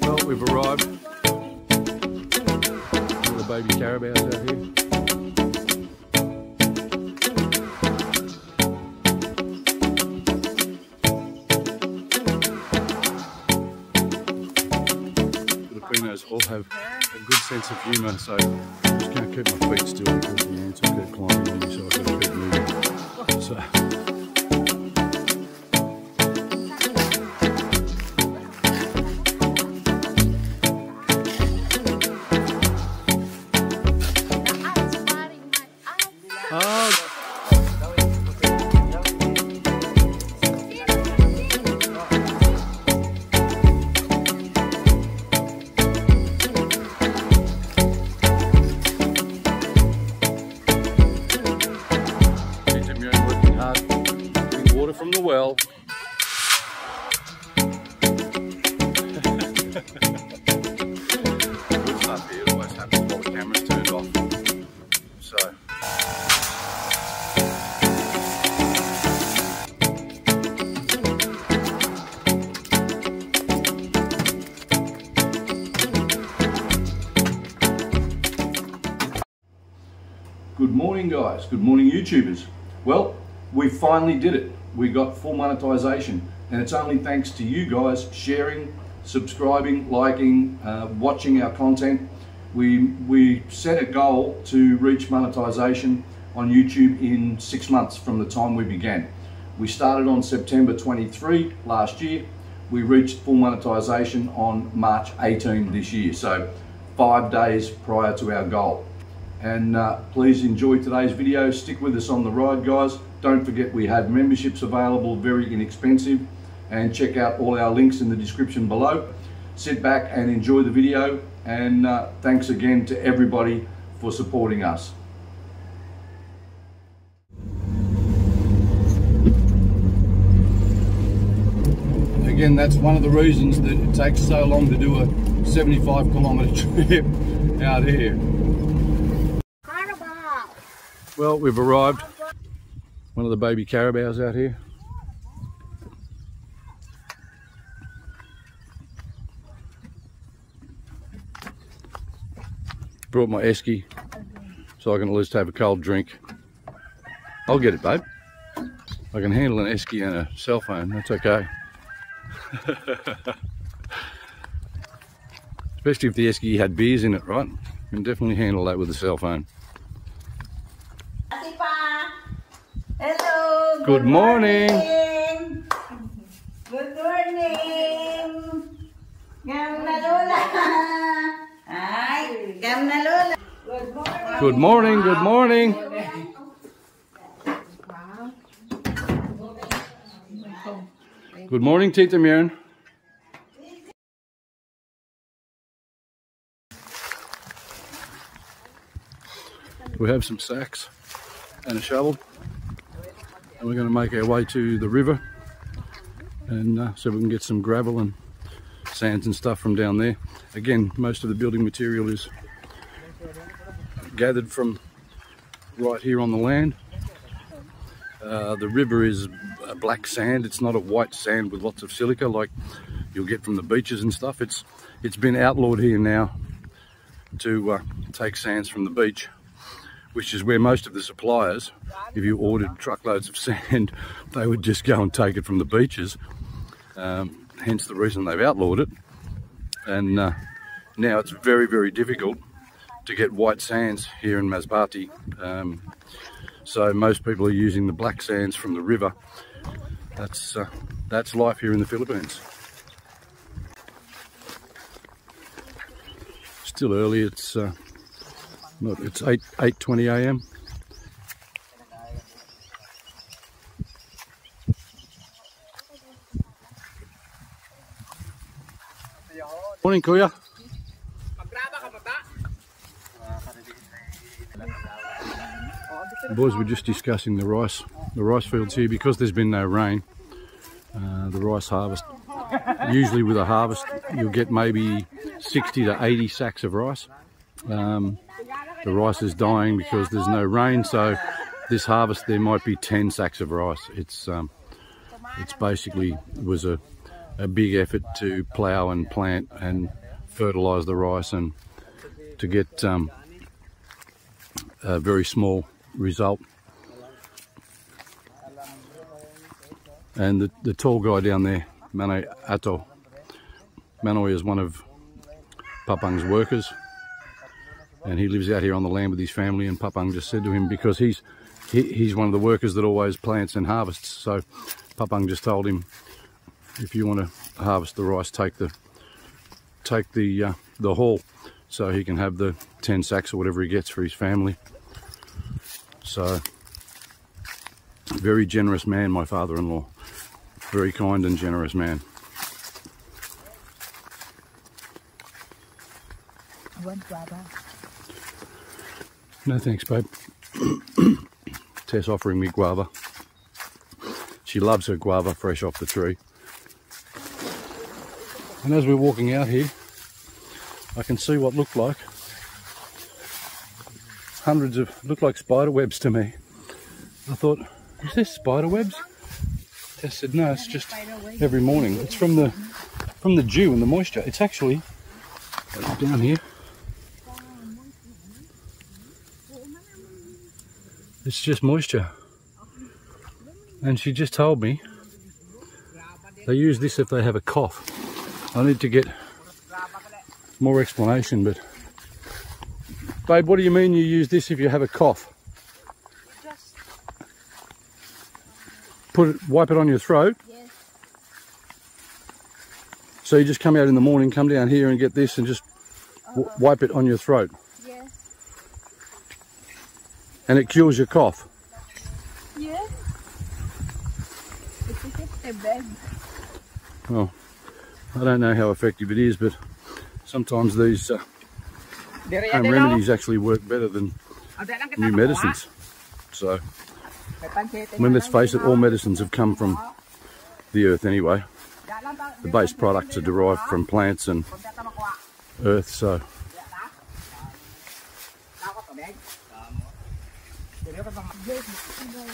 Well, we've arrived. All the baby carabaos out here. Filipinos all have a good sense of humour, so I just can't keep my feet still because the ants will keep climbing on me, so I've got to keep moving. So. Water from the well. Good stuff here. It always happens while the camera's turned off. So. Good morning, guys. Good morning, YouTubers. Well, we finally did it. We got full monetization, and it's only thanks to you guys sharing, subscribing, liking, watching our content. We set a goal to reach monetization on YouTube in 6 months from the time we began. We started on September 23 last year. We reached full monetization on March 18 this year, so 5 days prior to our goal. And please enjoy today's video. Stick with us on the ride, guys. Don't forget we have memberships available, very inexpensive, and check out all our links in the description below. Sit back and enjoy the video, and thanks again to everybody for supporting us. Again, that's one of the reasons that it takes so long to do a 75-kilometre trip out here. Well, we've arrived. One of the baby carabaos out here. Brought my esky so I can at least have a cold drink. I'll get it, babe. I can handle an esky and a cell phone, that's okay. Especially if the esky had beers in it, right? You can definitely handle that with a cell phone. Hello. Good morning. Good morning. Gamna Lola. Hi. Gamna Lola. Good morning. Good morning. Good morning, Tita Mirren. We have some sacks and a shovel, and we're going to make our way to the river, and so we can get some gravel and sands and stuff from down there. Again, most of the building material is gathered from right here on the land. The river is a black sand. It's not a white sand with lots of silica like you'll get from the beaches and stuff. It's been outlawed here now to take sands from the beach, which is where most of the suppliers, if you ordered truckloads of sand, they would just go and take it from the beaches. Hence the reason they've outlawed it. And now it's very, very difficult to get white sands here in Masbate. So most people are using the black sands from the river. That's life here in the Philippines. Still early. It's 8:20 a.m. Morning, Kuya. Boys, we're just discussing the rice fields here. Because there's been no rain, the rice harvest, usually with a harvest you'll get maybe 60 to 80 sacks of rice. The rice is dying because there's no rain, so this harvest there might be 10 sacks of rice. It's basically was a a big effort to plough and plant and fertilise the rice, and to get a very small result. And the tall guy down there, Mano Ato, Manoi is one of Papang's workers, and he lives out here on the land with his family, and Papang just said to him, because he's one of the workers that always plants and harvests, so Papang just told him, if you want to harvest the rice, take the haul, so he can have the 10 sacks or whatever he gets for his family. So, very generous man, my father-in-law. Very kind and generous man. No thanks, babe. Tess offering me guava. She loves her guava fresh off the tree. And as we're walking out here, I can see what looked like looked like spider webs to me. I thought, is this spider webs? Tess said, no, it's just every morning. It's from the dew and the moisture. It's actually down here. It's just moisture. And she just told me they use this if they have a cough. I need to get more explanation, but babe, what do you mean you use this if you have a cough? Wipe it on your throat? Yes. So you just come out in the morning, come down here and get this and just wipe it on your throat? Yes. And it cures your cough? Yes. It's a bed. Well, I don't know how effective it is, but sometimes these home remedies actually work better than new medicines. So, when let's face it, all medicines have come from the earth anyway. The base products are derived from plants and earth, so.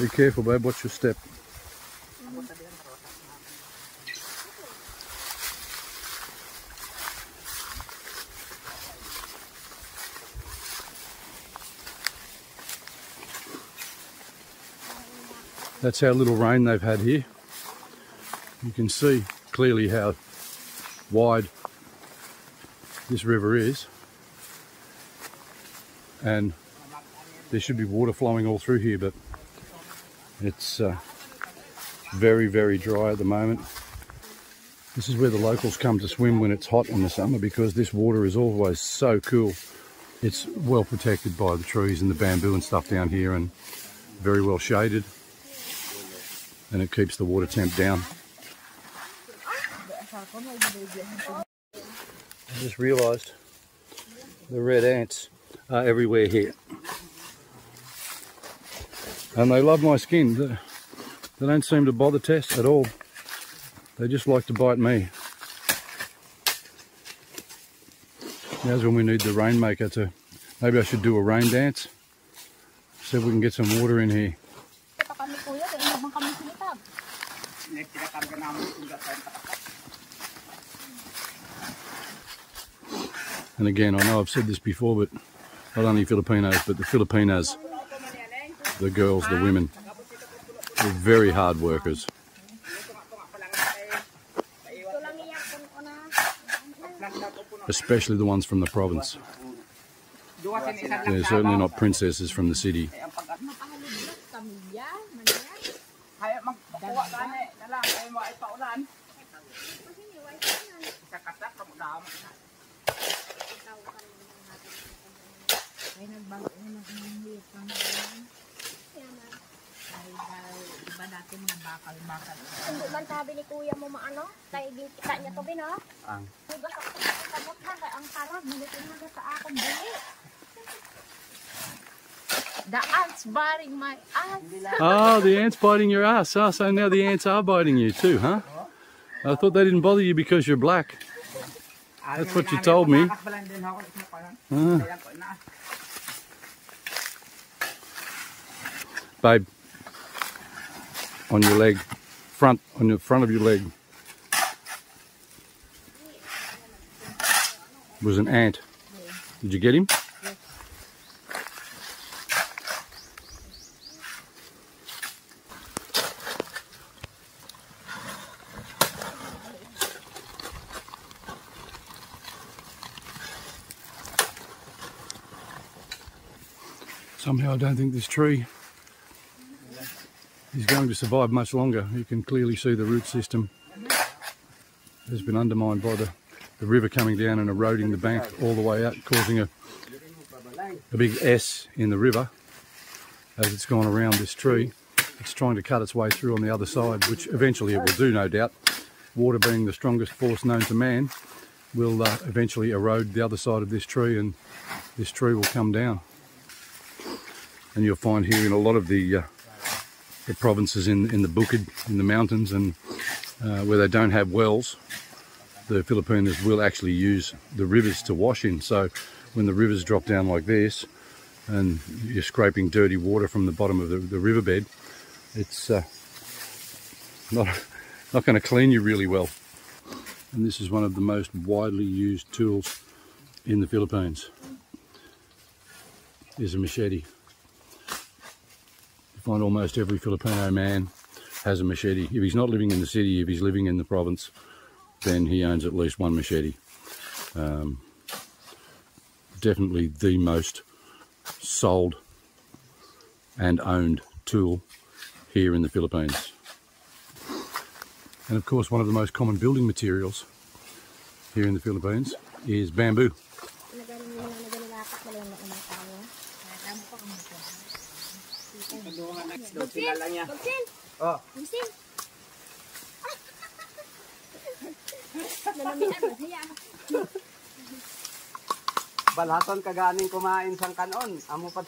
Be careful, babe, watch your step. That's how little rain they've had here. You can see clearly how wide this river is, and there should be water flowing all through here, but it's very, very dry at the moment. This is where the locals come to swim when it's hot in the summer, because this water is always so cool. It's well protected by the trees and the bamboo and stuff down here, and very well shaded. And it keeps the water temp down. I just realised the red ants are everywhere here. And they love my skin. They don't seem to bother Tess at all. They just like to bite me. Now's when we need the rainmaker to... Maybe I should do a rain dance. See if we can get some water in here. And again, I know I've said this before, but not only Filipinos, but the Filipinas, the girls, the women, they're very hard workers. Especially the ones from the province. They're certainly not princesses from the city. Ang sabi ni kuya mo maano, tayo kita niya to bin ha. Ang. Diba sa kamot na kay ang tarag minutin na sa akong bili. The ants biting my ass. Oh, the ants biting your ass. Oh, so now the ants are biting you too, huh? I thought they didn't bother you because you're black. That's what you told me. Babe, on your leg, on the front of your leg. was an ant. Did you get him? Somehow I don't think this tree is going to survive much longer. You can clearly see the root system has been undermined by the river coming down and eroding the bank all the way out, causing a big S in the river as it's gone around this tree. It's trying to cut its way through on the other side, which eventually it will do, no doubt. Water being the strongest force known to man will eventually erode the other side of this tree, and this tree will come down. And you'll find here in a lot of the provinces in the Bukid, in the mountains, and where they don't have wells, the Filipinos will actually use the rivers to wash in. So when the rivers drop down like this and you're scraping dirty water from the bottom of the riverbed, it's not going to clean you really well. And this is one of the most widely used tools in the Philippines, is a machete. Find almost every Filipino man has a machete. If he's not living in the city, if he's living in the province, then he owns at least one machete. Definitely the most sold and owned tool here in the Philippines. And of course, one of the most common building materials here in the Philippines is bamboo. Oh. Balaton kaganing kumain sang kanon. Amo pat.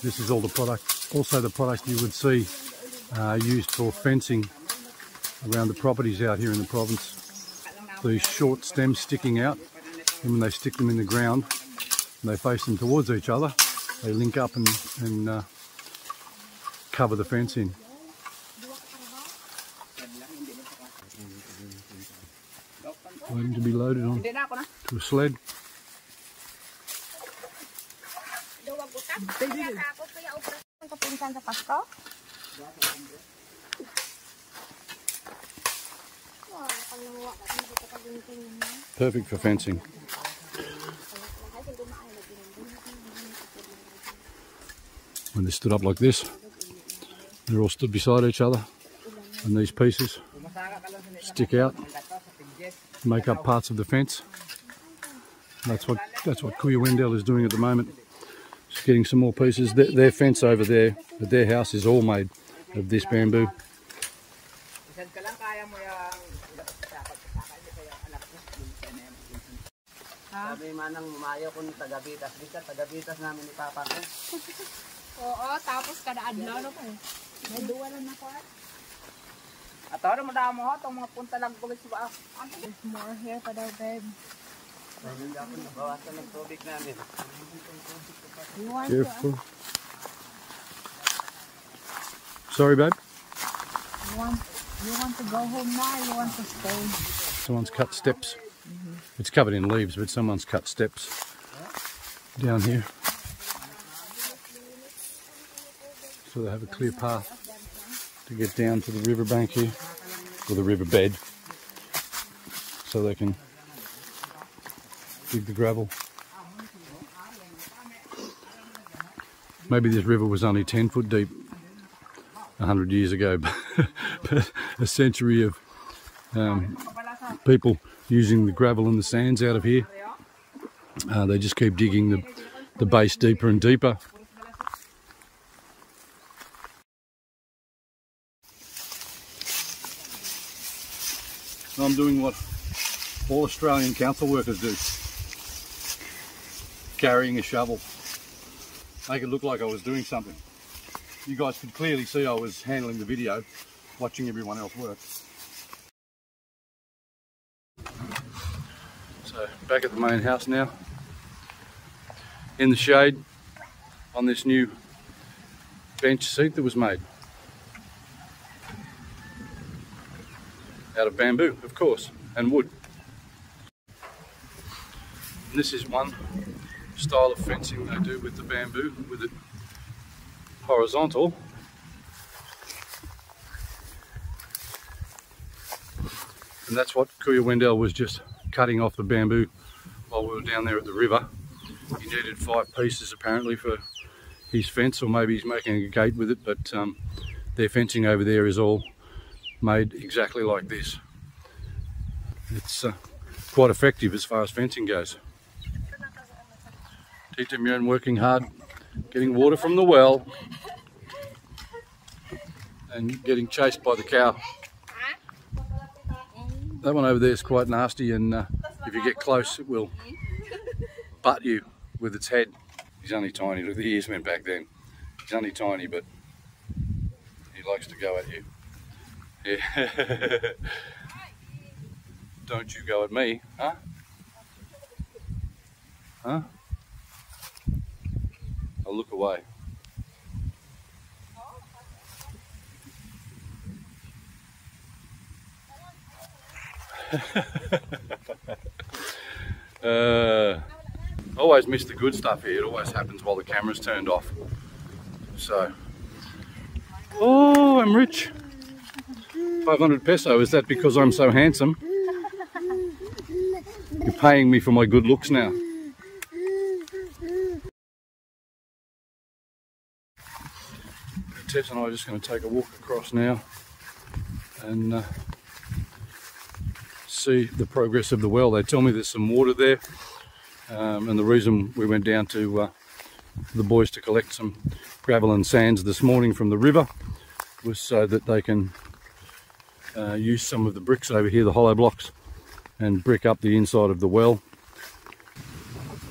This is all the product, also the product you would see used for fencing around the properties out here in the province. These short stems sticking out, and when they stick them in the ground and they face them towards each other, they link up and cover the fence in. Waiting to be loaded on to a sled. Perfect for fencing. When they stood up like this, they're all stood beside each other, and these pieces stick out, make up parts of the fence. That's what Kuya Wendell is doing at the moment. Just getting some more pieces. Their fence over there at their house is all made of this bamboo. Sabi manang mumayo kung taga-bitas. Bisa taga-bitas namin ni Papa ko. Oo, tapos kada adlaw na po. May duwa lang na po. At ano mo damo ho, itong mga punta lang bulis ba? There's more here pa daw, babe. Bawasan ng tubig namin. You want Careful. Sorry, babe. You want to go home now, or you want to stay? Someone's cut steps. It's covered in leaves, but someone's cut steps down here, so they have a clear path to get down to the riverbank here, or the riverbed, so they can dig the gravel. Maybe this river was only 10 foot deep 100 years ago, but a century of people using the gravel and the sands out of here. They just keep digging the base deeper and deeper. I'm doing what all Australian council workers do. Carrying a shovel. Make it look like I was doing something. You guys could clearly see I was handling the video, watching everyone else work. So back at the main house now, in the shade on this new bench seat that was made. Out of bamboo, of course, and wood. And this is one style of fencing they do with the bamboo, with it horizontal. And that's what Kuya Wendell was just cutting off the bamboo while we were down there at the river. He needed 5 pieces apparently for his fence, or maybe he's making a gate with it, but their fencing over there is all made exactly like this. It's quite effective as far as fencing goes. Tita Mjern working hard, getting water from the well and getting chased by the cow. That one over there is quite nasty, and if you get close it will butt you with its head. He's only tiny. Look, the ears went back then. He's only tiny, but he likes to go at you. Yeah. Don't you go at me, huh? Huh? I'll look away. Always miss the good stuff here. It always happens while the camera's turned off. So, oh, I'm rich. 500 peso. Is that because I'm so handsome? You're paying me for my good looks now. Tess and I are just going to take a walk across now and see the progress of the well. They tell me there's some water there, and the reason we went down to the boys to collect some gravel and sands this morning from the river was so that they can use some of the bricks over here, the hollow blocks, and brick up the inside of the well,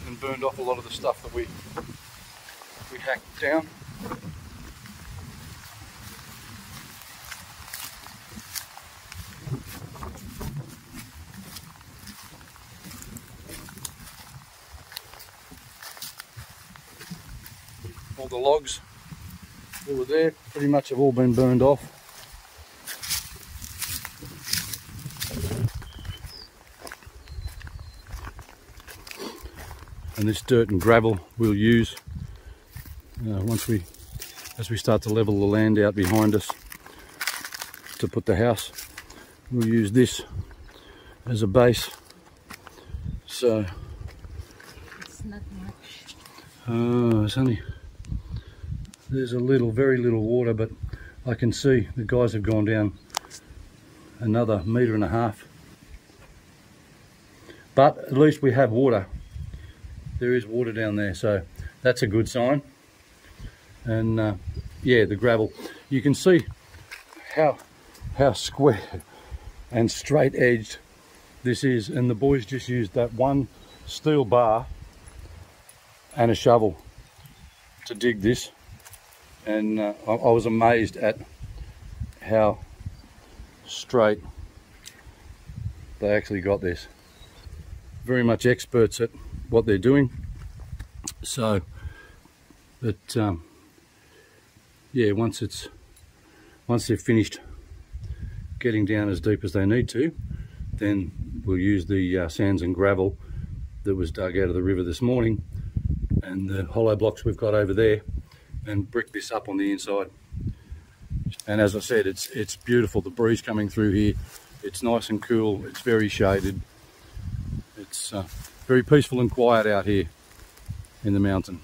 and burned off a lot of the stuff that we hacked down. All the logs that were there pretty much have all been burned off. And this dirt and gravel we'll use as we start to level the land out behind us to put the house. We'll use this as a base. So It's not much. it's only, there's a little, very little water, but I can see the guys have gone down another 1.5 meters. But at least we have water. There is water down there, so that's a good sign. And yeah, the gravel, you can see how square and straight edged this is, and the boys just used that one steel bar and a shovel to dig this, and I was amazed at how straight they actually got this. Very much experts at what they're doing. So, but yeah, once they've finished getting down as deep as they need to, then we'll use the sands and gravel that was dug out of the river this morning and the hollow blocks we've got over there and brick this up on the inside. And as I said, it's beautiful, the breeze coming through here. It's nice and cool, it's very shaded. It's very peaceful and quiet out here in the mountain.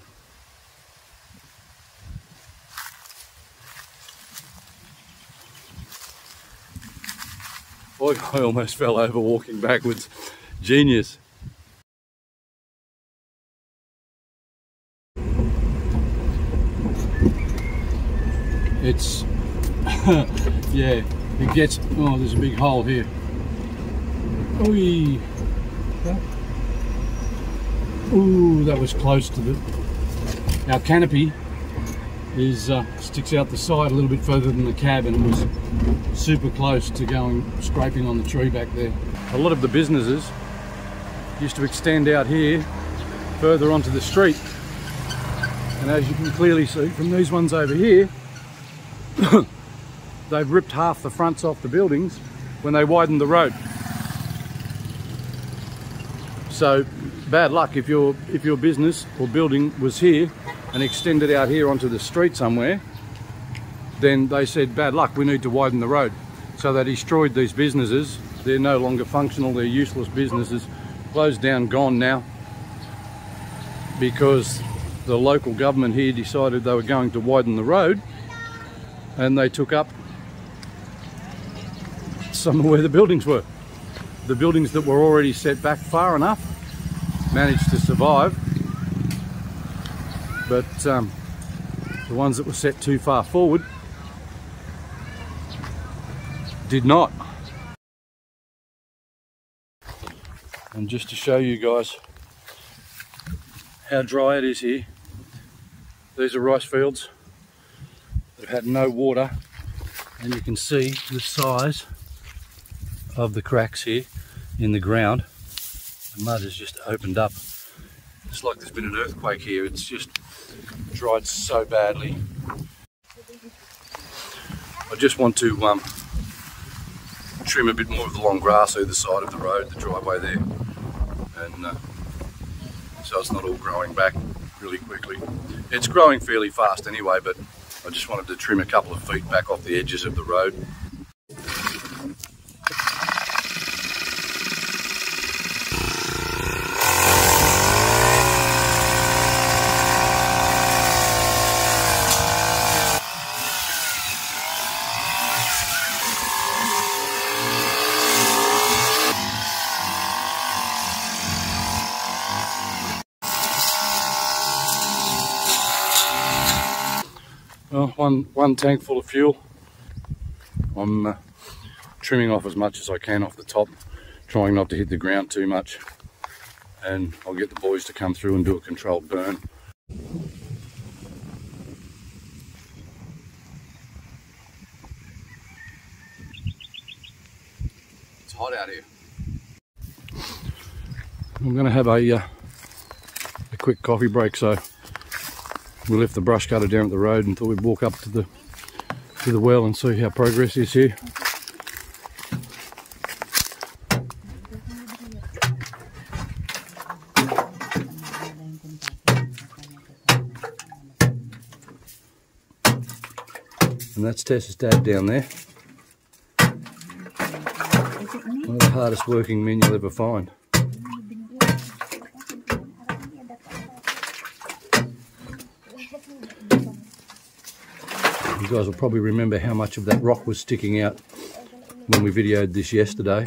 Boy, I almost fell over walking backwards. Genius. It's, yeah, it gets, oh, there's a big hole here. Oy. Ooh, that was close to our canopy is sticks out the side a little bit further than the cab, and it was super close to going scraping on the tree back there. A lot of the businesses used to extend out here further onto the street, And as you can clearly see from these ones over here, they've ripped half the fronts off the buildings when they widened the road. So bad luck if your business or building was here and extended out here onto the street somewhere, then they said bad luck, we need to widen the road. So they destroyed these businesses. They're no longer functional, they're useless businesses, closed down, gone now, because the local government here decided they were going to widen the road, and they took up some of where the buildings were. The buildings that were already set back far enough managed to survive, but the ones that were set too far forward did not. And just to show you guys how dry it is here, these are rice fields that have had no water, and you can see the size of the cracks here in the ground. The mud has just opened up. It's like there's been an earthquake here. It's just dried so badly. I just want to trim a bit more of the long grass either side of the road, the driveway there, and so it's not all growing back really quickly. It's growing fairly fast anyway, but I just wanted to trim a couple of feet back off the edges of the road. Well, one tank full of fuel. I'm trimming off as much as I can off the top, trying not to hit the ground too much, and I'll get the boys to come through and do a controlled burn. It's hot out here. I'm going to have a quick coffee break, so we left the brush cutter down at the road and thought we'd walk up to the well and see how progress is here. And that's Tessa's dad down there. One of the hardest working men you'll ever find. You guys will probably remember how much of that rock was sticking out when we videoed this yesterday.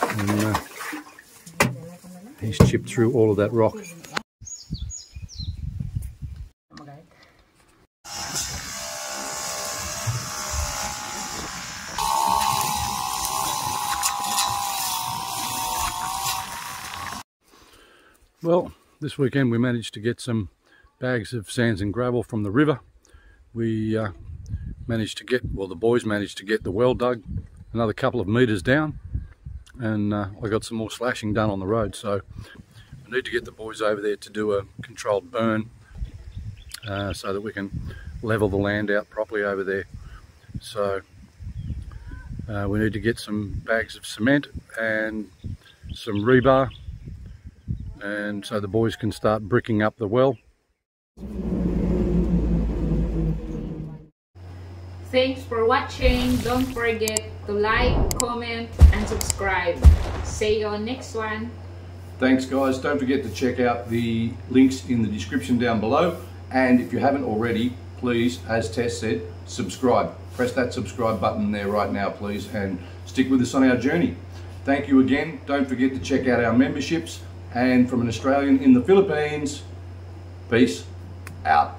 And he's chipped through all of that rock. Well, this weekend we managed to get some bags of sands and gravel from the river. We managed to get, well, the boys managed to get the well dug another couple of metres down, and I got some more slashing done on the road, so I need to get the boys over there to do a controlled burn so that we can level the land out properly over there. So we need to get some bags of cement and some rebar, and so the boys can start bricking up the well. Thanks for watching. Don't forget to like, comment, and subscribe. See you on next one. Thanks guys. Don't forget to check out the links in the description down below. And if you haven't already, please, as Tess said, subscribe. Press that subscribe button there right now, please, and stick with us on our journey. Thank you again. Don't forget to check out our memberships. And from an Australian in the Philippines, peace out.